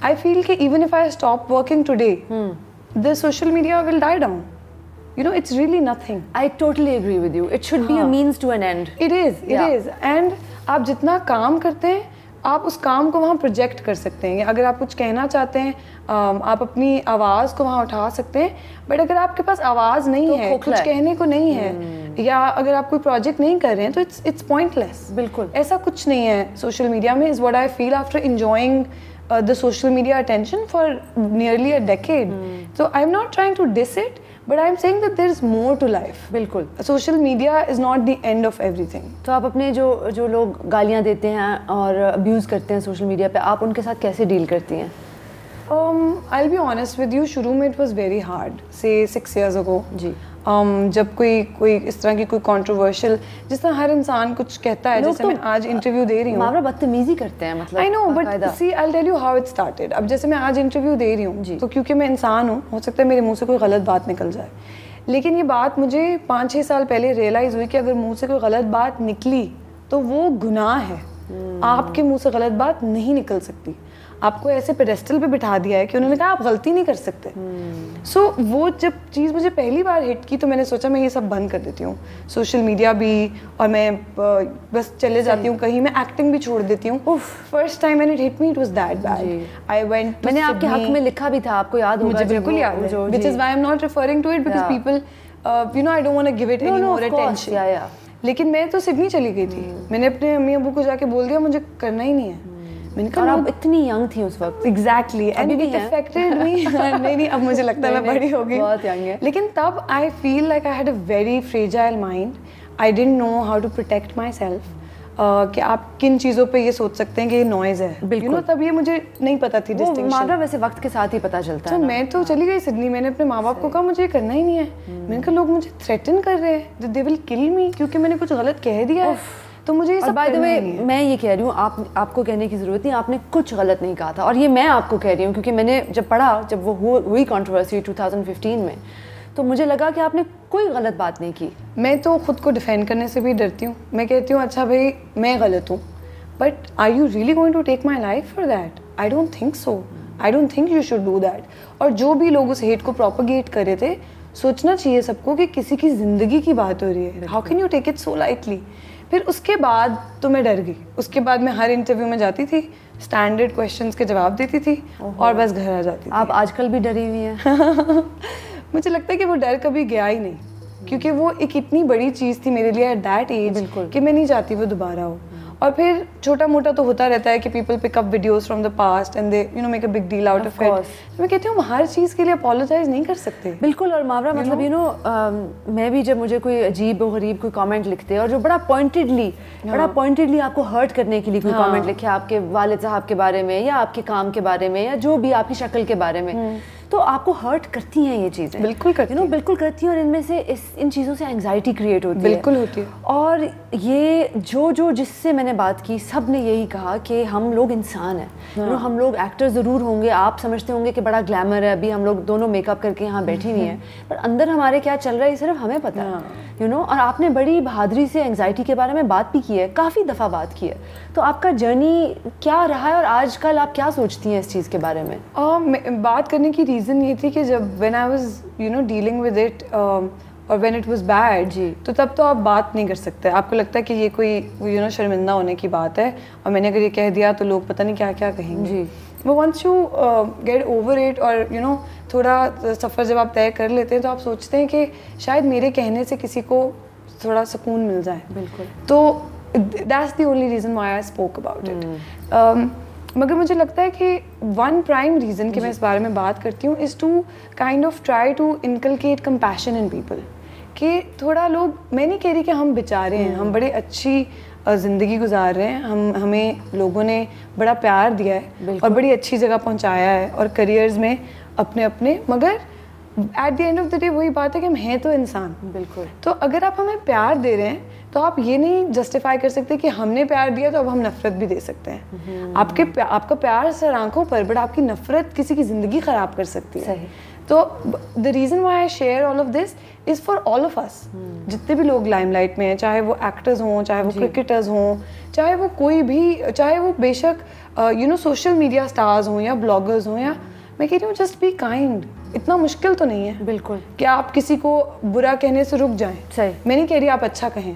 आई feel कि even if I stop working today the social media will die down. You know, it's really nothing. I totally agree with you. It should be a means to an end. It is. And आप जितना काम करते हैं आप उस काम को वहाँ प्रोजेक्ट कर सकते हैं. अगर आप कुछ कहना चाहते हैं आप अपनी आवाज़ को वहाँ उठा सकते हैं. बट अगर आपके पास आवाज़ नहीं है, कुछ कहने को नहीं है, या अगर आप कोई प्रोजेक्ट नहीं कर रहे हैं तो इट्स पॉइंटलेस. बिल्कुल ऐसा कुछ नहीं है सोशल मीडिया में. Is what I feel after enjoying the social media attention for nearly a decade. So I'm not trying to diss it, but I'm saying that there is more to life. बिल्कुल. Social media is not the end of everything. तो आप अपने जो लोग गालियाँ देते हैं और अब्यूज़ करते हैं सोशल मीडिया पे, आप उनके साथ कैसे डील करती हैं? I'll be honest with you, शुरू में it was very hard. Say 6 years ago. जी. जब कोई इस तरह की कोई कंट्रोवर्शियल, जिस तरह हर इंसान कुछ कहता है, जैसे मैं आज इंटरव्यू दे रही हूँ, मामला बदतमीजी करते हैं, मतलब I know, but see I will tell you how it started. अब जैसे मैं आज इंटरव्यू दे रही हूँ तो क्योंकि मैं इंसान हूँ, हो सकता है मेरे मुंह से कोई गलत बात निकल जाए. लेकिन ये बात मुझे 5-6 साल पहले रियलाइज़ हुई कि अगर मुंह से कोई गलत बात निकली तो वो गुनाह है. आपके मुंह से गलत बात नहीं निकल सकती. आपको ऐसे पेडेस्टल पे बिठा दिया है कि उन्होंने कहा आप गलती नहीं कर सकते. सो वो जब चीज़ मुझे पहली बार हिट की तो मैंने सोचा मैं ये सब बंद कर देती हूँ, सोशल मीडिया भी, और मैं बस चले जाती हूँ कहीं, मैं एक्टिंग भी छोड़ देती हूँ. First time when it hit me it was that bad. I went, मैंने आपके हक में लिखा भी था, आपको याद होगा? मुझे बिल्कुल याद है, which is why I am not referring to it because people you know I don't want to give it any more attention. लेकिन मैं तो सिडनी चली गई थी. मैंने अपने अम्मी अबू को जाके बोल दिया मुझे करना ही नहीं है. मैंने कहा आप इतनी यंग थी उस वक्त. एग्जैक्टली, एंड इट अफेक्टेड मी. नहीं अब मुझे लगता है मैं बड़ी हो गई, बहुत यंग है. लेकिन तब I feel like I had a very fragile mind. I didn't know how to protect myself. कि आप किन चीज़ों पे ये सोच सकते हैं कि ये नॉइज़ है. बिल्कुल. You know, तब ये मुझे नहीं पता थी डिस्टिंक्शन. मामला वैसे वक्त के साथ ही पता चलता है. तो मैं तो चली गई सिडनी. मैंने अपने माँ बाप को कहा मुझे ये करना ही नहीं है. मैंने कहा लोग मुझे थ्रेटन कर रहे हैं, दे विल किल मी, क्योंकि मैंने कुछ गलत कह दिया है. तो मुझे ये सब बाय द वे मैं ये कह रही हूँ, आपको कहने की ज़रूरत नहीं, आपने कुछ गलत नहीं कहा था. और ये मैं आपको कह रही हूँ क्योंकि मैंने जब पढ़ा, जब वो हुई कंट्रोवर्सी 2015 में, तो मुझे लगा कि आपने कोई गलत बात नहीं की. मैं तो खुद को डिफेंड करने से भी डरती हूँ. मैं कहती हूँ अच्छा भाई मैं गलत हूँ, but are you really going to take my life for that? I don't think so. I don't think you should do that. और जो भी लोग उस हेट को प्रोपगेट कर रहे थे, सोचना चाहिए सबको कि किसी की ज़िंदगी की बात हो रही है. How can you take it so lightly? फिर उसके बाद तो मैं डर गई. उसके बाद मैं हर इंटरव्यू में जाती थी, स्टैंडर्ड क्वेश्चंस के जवाब देती थी और बस घर आ जाती थी. आप आजकल भी डरी हुई हैं? मुझे लगता है कि वो डर कभी गया ही नहीं, क्योंकि वो एक इतनी बड़ी चीज़ थी मेरे लिए एट दैट एज कि मैं नहीं चाहती वो दोबारा हो. और फिर छोटा मोटा तो होता रहता है कि people pick up videos from the past and they you know make a big deal out of it. मैं कहती हूँ हर चीज़ के लिए अपोलोजाइज नहीं कर सकते. बिल्कुल. और मावरा मतलब यू नो मैं भी जब मुझे कोई अजीब और गरीब कोई कमेंट लिखते हैं और जो बड़ा पॉइंटेडली आपको हर्ट करने के लिए कोई कमेंट लिखे आपके वालिद साहब के बारे में या आपके काम के बारे में या जो भी आपकी शक्ल के बारे में, तो आपको हर्ट करती हैं ये चीज़ें. बिल्कुल करती हैं. बिल्कुल करती हैं. और इनमें से इन चीज़ों से एंग्जाइटी क्रिएट होती है. बिल्कुल होती है. और ये जो जिससे मैंने बात की, सब ने यही कहा कि हम लोग इंसान हैं. हम लोग एक्टर ज़रूर होंगे, आप समझते होंगे कि बड़ा ग्लैमर है, अभी हम लोग दोनों मेकअप करके यहाँ बैठी हुई हैं, पर अंदर हमारे क्या चल रहा है सिर्फ हमें पता है. You know. और आपने बड़ी बहादुरी से एंग्जाइटी के बारे में बात भी की है, काफ़ी दफ़ा बात की है. तो आपका जर्नी क्या रहा है और आजकल आप क्या सोचती हैं इस चीज़ के बारे में? बात करने की रीज़न ये थी कि जब when I was you know dealing with it और व्हेन इट वाज बैड, तो तब तो आप बात नहीं कर सकते. आपको लगता है कि ये कोई यू नो शर्मिंदा होने की बात है और मैंने अगर ये कह दिया तो लोग पता नहीं क्या क्या कहेंगे. वो once you get over it और यू नो थोड़ा सफ़र जब आप तय कर लेते हैं तो आप सोचते हैं कि शायद मेरे कहने से किसी को थोड़ा सुकून मिल जाए. बिल्कुल. तो that's the only reason why I spoke about it. मगर मुझे लगता है कि वन प्राइम रीज़न कि मैं इस बारे में बात करती हूँ is to kind of try to inculcate compassion in people. कि थोड़ा लोग, मैं नहीं कह रही कि हम बेचारे हैं, हम बड़े अच्छी ज़िंदगी गुजार रहे हैं, हमें लोगों ने बड़ा प्यार दिया है और बड़ी अच्छी जगह पहुँचाया है और करियर्स में अपने, मगर at the end of the day वही बात है कि हम हैं तो इंसान. बिल्कुल. तो अगर आप हमें प्यार दे रहे हैं तो आप ये नहीं जस्टिफाई कर सकते कि हमने प्यार दिया तो अब हम नफरत भी दे सकते हैं. आपका प्यार सर आंखों पर, बट आपकी नफरत किसी की ज़िंदगी ख़राब कर सकती है. सही. तो the reason why I share all of this is for all of us, जितने भी लोग लाइमलाइट में हैं, चाहे वो एक्टर्स हों, चाहे वो क्रिकेटर्स हों, चाहे वो कोई भी, चाहे वो बेशक सोशल मीडिया स्टार्स हों या ब्लॉगर्स हों, या मैं कह रही हूँ जस्ट बी काइंड। इतना मुश्किल तो नहीं है बिल्कुल कि आप किसी को बुरा कहने से रुक जाएं। सही। मैं नहीं कह रही आप अच्छा कहें,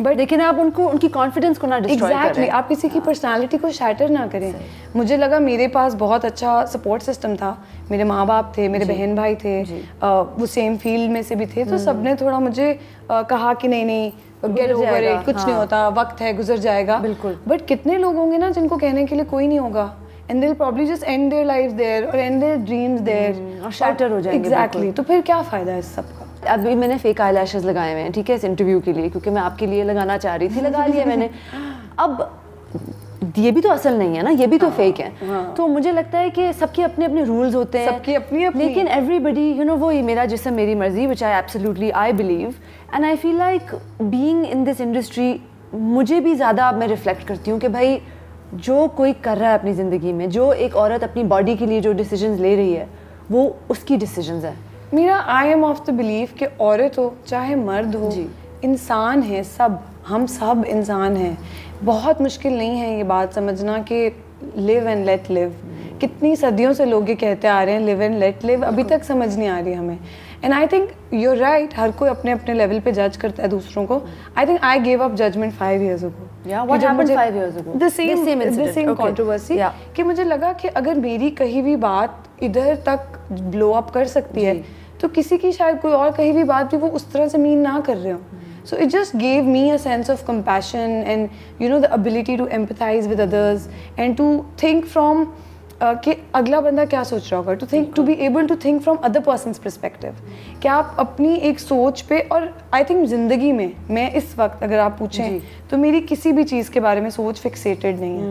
बट लेकिन आप उनकी कॉन्फिडेंस को ना डिस्ट्रॉय करें। आप किसी की पर्सनालिटी को शैटर ना करें। मुझे लगा मेरे पास बहुत अच्छा सपोर्ट सिस्टम था, मेरे माँ बाप थे, मेरे बहन भाई थे, वो सेम फील्ड में से भी थे, तो सबने थोड़ा मुझे कहा कि नहीं गेट ओवर इट, कुछ नहीं होता, वक्त है, गुजर जाएगा। बिल्कुल। बट कितने लोग होंगे ना जिनको कहने के लिए कोई नहीं होगा, and they'll probably just end their lives there or end their dreams there और shatter हो जाएंगे। Exactly। तो फिर क्या फ़ायदा है इस सब का? अभी मैंने फेक आई लैशेस लगाए हुए हैं, ठीक है, इस इंटरव्यू के लिए, क्योंकि मैं आपके लिए लगाना चाह रही थी, लगा लिए मैंने। अब ये भी तो असल नहीं है ना, ये भी तो फेक है। तो मुझे लगता है कि सबके अपने अपने रूल्स होते हैं, सबकी अपनी अपनी, लेकिन एवरीबडी वो मेरा जिस्म मेरी मर्जी, which I absolutely I believe, and I feel like being in this industry, मुझे भी ज़्यादा मैं रिफ्लेक्ट करती हूँ कि भाई जो कोई कर रहा है अपनी ज़िंदगी में, जो एक औरत अपनी बॉडी के लिए जो डिसीजंस ले रही है, वो उसकी डिसीजंस है। मेरा I am of the believe कि औरत हो चाहे मर्द हो, इंसान है सब, हम सब इंसान हैं। बहुत मुश्किल नहीं है ये बात समझना कि लिव एंड लेट लिव। कितनी सदियों से लोग ये कहते आ रहे हैं लिव एंड लेट लिव, अभी तक समझ नहीं आ रही हमें। And I think you are right, हर कोई अपने अपने लेवल पे जज करता है दूसरों को। I think I gave up judgment 5 years ago। What happened 5 years ago? The same controversy। कि मुझे लगा कि अगर मेरी कहीं भी बात इधर तक ब्लो अप कर सकती है, तो किसी की शायद कोई और कहीं भी बात भी वो उस तरह से मीन ना कर रहे हो। So it just gave me a sense of compassion and the ability to empathize with others and to think from कि अगला बंदा क्या सोच रहा होगा, to be able to think from other person's perspective। कि आप अपनी एक सोच पे, और आई थिंक ज़िंदगी में मैं इस वक्त अगर आप पूछें तो मेरी किसी भी चीज़ के बारे में सोच फिक्सेटेड नहीं है।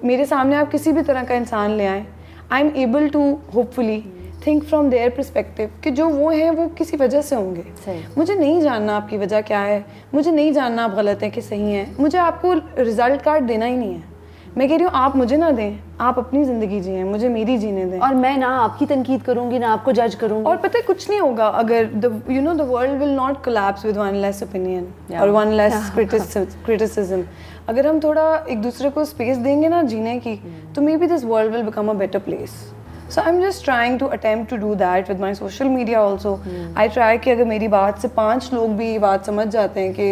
मेरे सामने आप किसी भी तरह का इंसान ले आए, I am able to hopefully think from their perspective कि जो वो हैं वो किसी वजह से होंगे। मुझे नहीं जानना आपकी वजह क्या है, मुझे नहीं जानना आप गलत हैं कि सही हैं, मुझे आपको रिजल्ट कार्ड देना ही नहीं है। मैं कह रही हूँ आप मुझे ना दें, आप अपनी ज़िंदगी जिएं, मुझे मेरी जीने दें। और मैं ना आपकी तनकीद करूँगी ना आपको जज करूँगी। और पता है कुछ नहीं होगा अगर the world will not collapse with one less opinion और वन लेस क्रिटिसिज्म। अगर हम थोड़ा एक दूसरे को स्पेस देंगे ना जीने की, तो may be this world will become a better place. So I'm just trying to attempt to do that with my social media also। I try कि अगर मेरी बात से 5 लोग भी ये बात समझ जाते हैं कि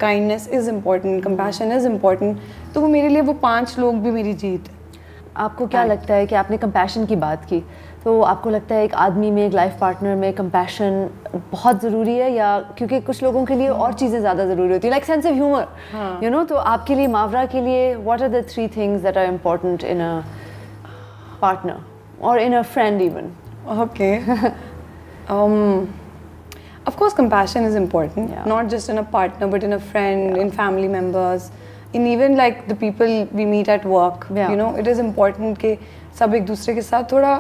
kindness is important, compassion is important, तो वो मेरे लिए वो 5 लोग भी मेरी जीत है। आपको क्या लगता है कि आपने compassion की बात की, तो आपको लगता है एक आदमी में, एक लाइफ पार्टनर में compassion बहुत ज़रूरी है, या क्योंकि कुछ लोगों के लिए और चीज़ें ज़्यादा ज़रूरी होती है, like sense of humor, तो आपके लिए, मावरा के लिए, what are the 3 things that are important in a partner? Or in a friend even? Okay. Of course compassion is important, not just in a partner but in a friend, in family members, in even like the people we meet at work। It is important कि सब एक दूसरे के साथ थोड़ा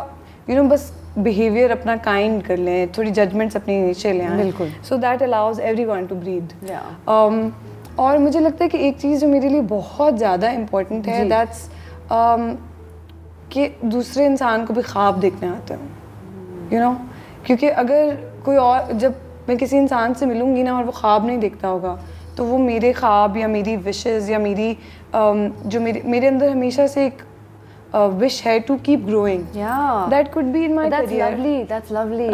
बस behavior अपना kind कर लें, थोड़ी judgments अपनी नीचे ले आएं। बिल्कुल। So that allows everyone to breathe। और मुझे लगता है कि एक चीज़ जो मेरे लिए बहुत ज़्यादा important है, that's कि दूसरे इंसान को भी ख्वाब देखने आते हो, क्योंकि अगर कोई और, जब मैं किसी इंसान से मिलूंगी ना और वो ख्वाब नहीं देखता होगा, तो वो मेरे ख्वाब या मेरी विशेस या मेरी जो मेरे अंदर हमेशा से एक विश है to keep growing. That could be in my career, that's lovely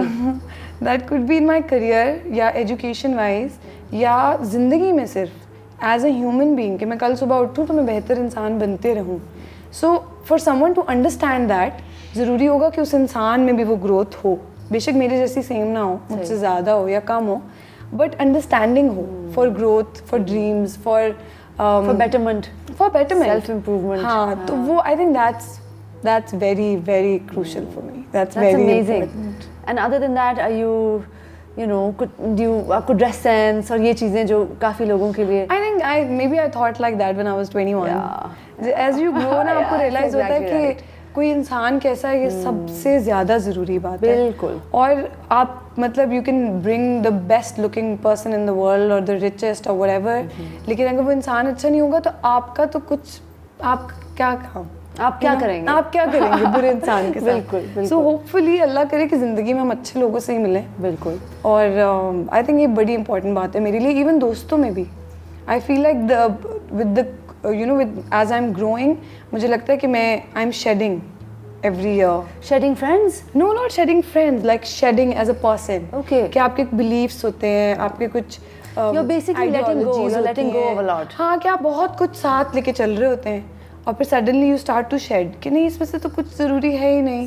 that could be in my career या एजुकेशन वाइज, या ज़िंदगी में सिर्फ एज अ ह्यूमन बीइंग कि मैं कल सुबह उठूँ तो मैं बेहतर इंसान बनते रहूँ। So for someone to understand that, ज़रूरी होगा कि उस इंसान में भी वो ग्रोथ हो, बेशक मेरे जैसी सेम ना हो, मुझसे ज़्यादा हो या कम हो, बट अंडरस्टैंडिंग हो for growth, for dreams, for betterment, self improvement. हाँ, तो वो I think that's very very crucial for me। That's very amazing important। And other than that, are you आपको ड्रेस सेंस और ये चीज़ें जो काफ़ी लोगों के लिए, I think maybe I thought like that when I was 21। As you grow ना आपको realize होता है कि कोई इंसान कैसा है, ये सबसे ज़्यादा ज़रूरी बात है। बिल्कुल। और आप मतलब you can bring the best looking person in the world or the richest or whatever, लेकिन अगर वो इंसान अच्छा नहीं होगा तो आपका तो कुछ, आप क्या काम आप क्या करेंगे? आप क्या करेंगे बुरे इंसान के साथ? बिल्कुल। सो होपफुली अल्लाह करे कि ज़िंदगी में हम अच्छे लोगों से ही मिलें। बिल्कुल। और आई थिंक ये बड़ी इंपॉर्टेंट बात है मेरे लिए, इवन दोस्तों में भी। I feel like with age I am growing, मुझे लगता है कि मैं I am shedding every year. Shedding friends? No, not shedding friends, like shedding as a person. Okay. कि आपके beliefs होते हैं, आपके कुछ You're basically letting go. You're letting go of a lot. हाँ, कि आप बहुत कुछ साथ लेके चल रहे होते हैं और फिर suddenly you start to shed कि नहीं, इसमें से तो कुछ ज़रूरी है ही नहीं।